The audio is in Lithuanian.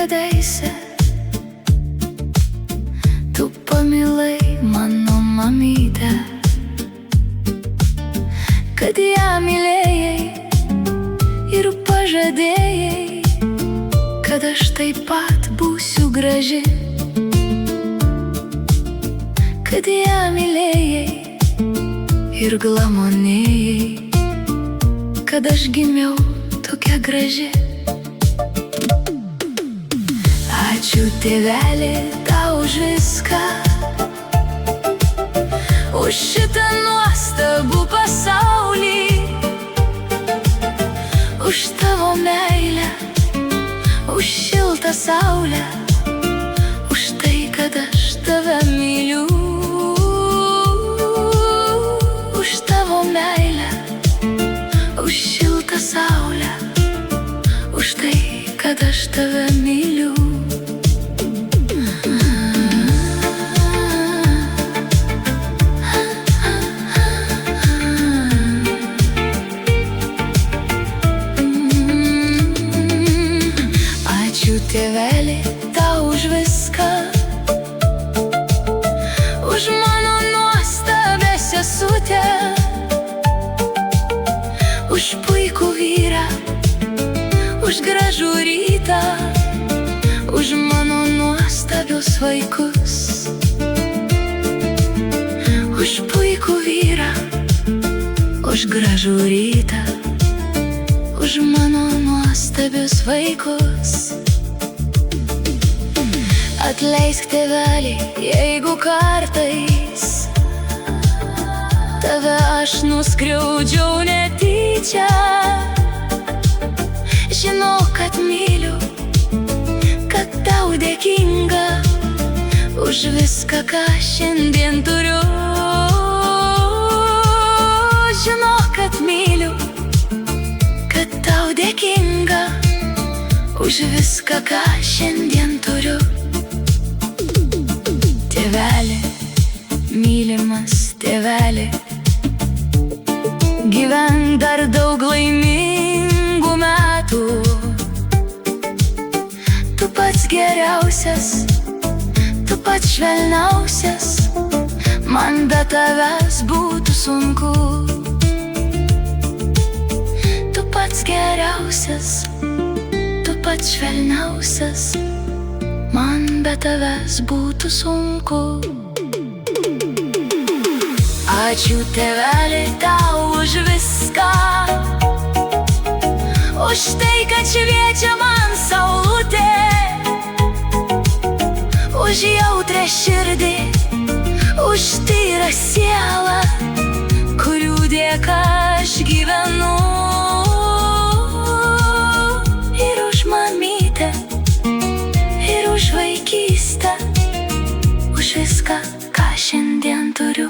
kadaise tu pamilai mano mamytę, kad ją mylėjai ir pažadėjai, kad aš taip pat būsiu graži, kad ją mylėjai ir glamonėjai, kad aš gimiau tokia graži. Ačiū tėveli tau už viską, už šitą nuostabų pasaulį, už tavo meilę, už šiltą saulę, už tai, kad aš tave myliu, už tavo meilę, už šiltą saulę, už tai, kad aš tave myliu. Ačiū tėveli tau už viską, už mano nuostabę sesutę, už puikų vyrą, už gražų rytą, už mano nuostabius vaikus, už puikų vyrą, už gražų rytą, už mano nuostabius vaikus. Atleisk tėveli, jeigu kartais tave aš nuskriaudžiau netyčia. Žinau, kad myliu, kad tau dėkinga už viską, ką šiandien turiu. Žinau, kad myliu, kad tau dėkinga už viską, ką šiandien turiu. Tėveli, mylimas tėveli, gyvenk dar daug laimingų metų. Tu pats geriausias, tu pats švelniausias, man be tavęs būtų sunku. Tu pats geriausias, tu pats švelniausias, man be tavęs būtų sunku. Ačiū tėveli tau už viską, už tai, kad šviečia man saulutė, už jautrą širdį, už tyrą sielą, kurių dėka aš gyvenu. Ir už mamytę, ir už vaikystę, už viską, ką šiandien turiu.